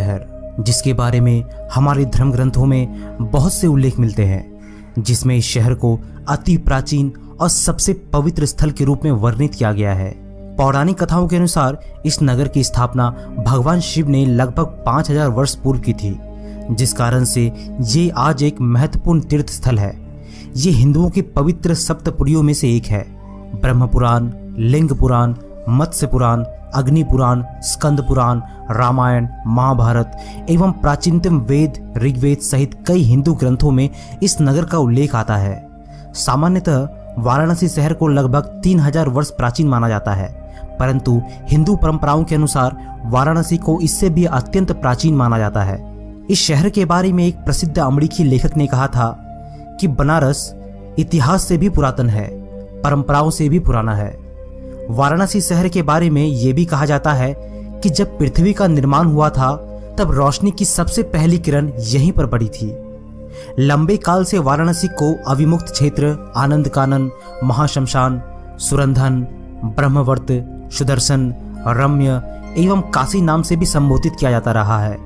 शहर, जिसके बारे में हमारे धर्म ग्रंथों में बहुत से उल्लेख मिलते हैं, जिसमें इस शहर को अति प्राचीन और सबसे पवित्र स्थल के रूप में वर्णित किया गया है। पौराणिक कथाओं के अनुसार इस नगर की स्थापना भगवान शिव ने लगभग 5000 वर्ष पूर्व की थी, जिस कारण से ये आज एक महत्वपूर्ण तीर्थ स्थल है। ये हिंदुओं की पवित्र सप्तपुरियों में से एक है। ब्रह्म पुराण, लिंग पुराण, मत्स्य पुराण, अग्नि पुराण, स्कंद पुराण, रामायण, महाभारत एवं प्राचीनतम वेद, ऋग्वेद सहित कई हिंदू ग्रंथों में इस नगर का उल्लेख आता है। सामान्यतः वाराणसी शहर को लगभग 3000 वर्ष प्राचीन माना जाता है, परंतु हिंदू परंपराओं के अनुसार वाराणसी को इससे भी अत्यंत प्राचीन माना जाता है। इस शहर के बारे में एक प्रसिद्ध अमरीकी लेखक ने कहा था कि बनारस इतिहास से भी पुरातन है, परंपराओं से भी पुराना है। वाराणसी शहर के बारे में यह भी कहा जाता है कि जब पृथ्वी का निर्माण हुआ था तब रोशनी की सबसे पहली किरण यहीं पर पड़ी थी। लंबे काल से वाराणसी को अविमुक्त क्षेत्र, आनंद कानन, महाशमशान, सुरंधन, ब्रह्मवर्त, सुदर्शन, रम्य एवं काशी नाम से भी संबोधित किया जाता रहा है।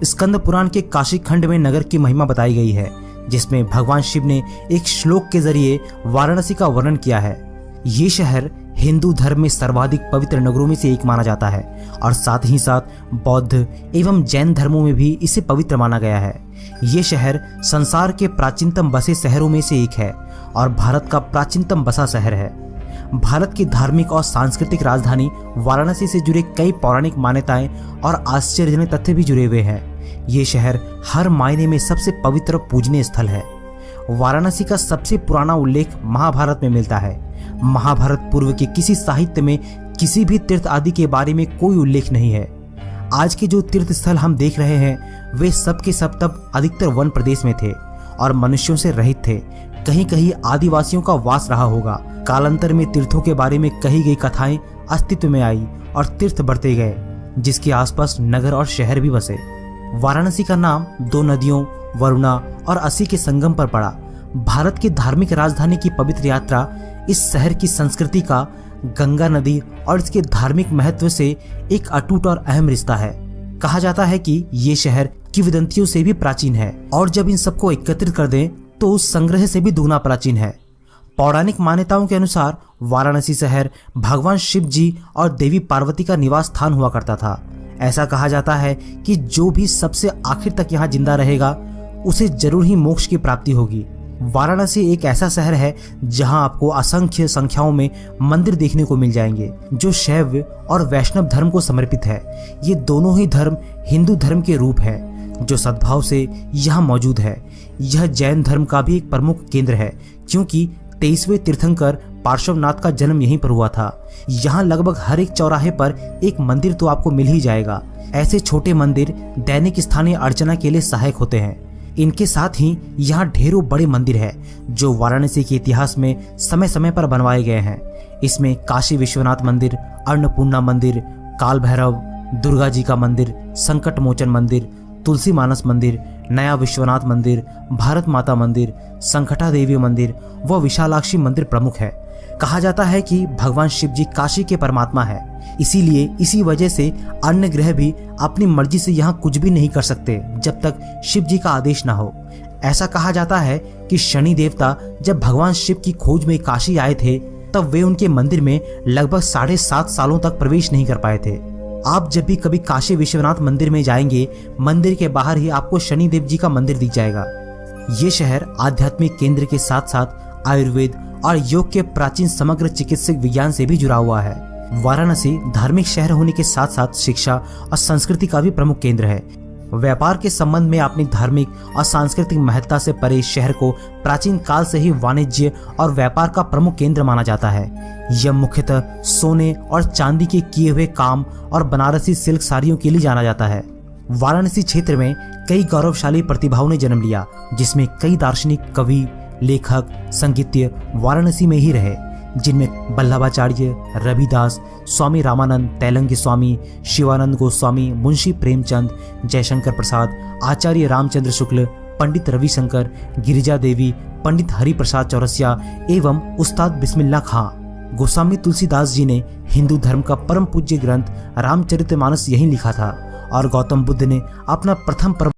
स्कंद पुराण के काशी खंड में नगर की महिमा बताई गई है, जिसमें भगवान शिव ने एक श्लोक के जरिए वाराणसी का वर्णन किया है। ये शहर हिंदू धर्म में सर्वाधिक पवित्र नगरों में से एक माना जाता है और साथ ही साथ बौद्ध एवं जैन धर्मों में भी इसे पवित्र माना गया है। ये शहर संसार के प्राचीनतम बसे शहरों में से एक है और भारत का प्राचीनतम बसा शहर है। भारत की धार्मिक और सांस्कृतिक राजधानी वाराणसी से जुड़े कई पौराणिक मान्यताएं और आश्चर्यजनक तथ्य भी जुड़े हुए हैं। ये शहर हर मायने में सबसे पवित्र पूजनीय स्थल है। वाराणसी का सबसे पुराना उल्लेख महाभारत में मिलता है। महाभारत पूर्व के किसी साहित्य में किसी भी तीर्थ आदि के बारे में कोई उल्लेख नहीं है। आज के जो तीर्थ स्थल हम देख रहे हैं वे सब के सब तब अधिकतर वन प्रदेश में थे और मनुष्यों से रहित थे। कहीं कहीं आदिवासियों का वास रहा होगा। कालांतर में तीर्थों के बारे में कही गई कथाएं अस्तित्व में आई और तीर्थ बढ़ते गए, जिसके आसपास नगर और शहर भी बसे। वाराणसी का नाम दो नदियों वरुणा और असी के संगम पर पड़ा। भारत की धार्मिक राजधानी की पवित्र यात्रा इस शहर की संस्कृति का गंगा नदी और इसके धार्मिक महत्व से एक अटूट और अहम रिश्ता है। कहा जाता है कि ये शहर किंवदंतियों से भी प्राचीन है और जब इन सबको एकत्रित कर दें तो उस संग्रह से भी दुगना प्राचीन है। पौराणिक मान्यताओं के अनुसार वाराणसी शहर भगवान शिव जी और देवी पार्वती का निवास स्थान हुआ करता था। ऐसा कहा जाता है कि जो भी सबसे आखिर तक यहाँ जिंदा रहेगा उसे जरूर ही मोक्ष की प्राप्ति होगी। वाराणसी एक ऐसा शहर है जहां आपको असंख्य संख्याओं में मंदिर देखने को मिल जाएंगे जो शैव और वैष्णव धर्म को समर्पित है। ये दोनों ही धर्म हिंदू धर्म के रूप हैं जो सद्भाव से यहाँ मौजूद है। यह जैन धर्म का भी एक प्रमुख केंद्र है क्योंकि 23वें तीर्थंकर पार्श्वनाथ का जन्म यहीं पर हुआ था। यहाँ लगभग हर एक चौराहे पर एक मंदिर तो आपको मिल ही जाएगा। ऐसे छोटे मंदिर दैनिक स्थानीय अर्चना के लिए सहायक होते हैं। इनके साथ ही यहाँ ढेरों बड़े मंदिर हैं जो वाराणसी के इतिहास में समय समय पर बनवाए गए हैं। इसमें काशी विश्वनाथ मंदिर, अन्नपूर्णा मंदिर, काल भैरव, दुर्गा जी का मंदिर, संकट मोचन मंदिर, तुलसी मानस मंदिर, नया विश्वनाथ मंदिर, भारत माता मंदिर, संकटा देवी मंदिर व विशालाक्षी मंदिर प्रमुख है। कहा जाता है कि भगवान शिव जी काशी के परमात्मा है, इसीलिए इसी वजह से अन्य ग्रह भी अपनी मर्जी से यहाँ कुछ भी नहीं कर सकते जब तक शिव जी का आदेश ना हो। ऐसा कहा जाता है कि शनि देवता जब भगवान शिव की खोज में काशी आए थे तब वे उनके मंदिर में लगभग 7.5 सालों तक प्रवेश नहीं कर पाए थे। आप जब भी कभी काशी विश्वनाथ मंदिर में जाएंगे, मंदिर के बाहर ही आपको शनि देव जी का मंदिर दिख जाएगा। ये शहर आध्यात्मिक केंद्र के साथ साथ आयुर्वेद और योग के प्राचीन समग्र चिकित्सक विज्ञान से भी जुड़ा हुआ है। वाराणसी धार्मिक शहर होने के साथ साथ शिक्षा और संस्कृति का भी प्रमुख केंद्र है। व्यापार के संबंध में अपनी धार्मिक और सांस्कृतिक महत्ता से परे शहर को प्राचीन काल से ही वाणिज्य और व्यापार का प्रमुख केंद्र माना जाता है। यह मुख्यतः सोने और चांदी के किए हुए काम और बनारसी सिल्क साड़ियों के लिए जाना जाता है। वाराणसी क्षेत्र में कई गौरवशाली प्रतिभाओं ने जन्म लिया, जिसमें कई दार्शनिक, कवि, लेखक, संगीतज्ञ वाराणसी में ही रहे, जिनमें वल्लभाचार्य, रविदास, स्वामी रामानंद, तेलंगी स्वामी, शिवानंद गोस्वामी, मुंशी प्रेमचंद, जयशंकर प्रसाद, आचार्य रामचंद्र शुक्ल, पंडित रविशंकर, गिरिजा देवी, पंडित हरिप्रसाद चौरसिया एवं उस्ताद बिस्मिल्लाह खां। गोस्वामी तुलसीदास जी ने हिंदू धर्म का परम पूज्य ग्रंथ रामचरितमानस यहीं लिखा था और गौतम बुद्ध ने अपना प्रथम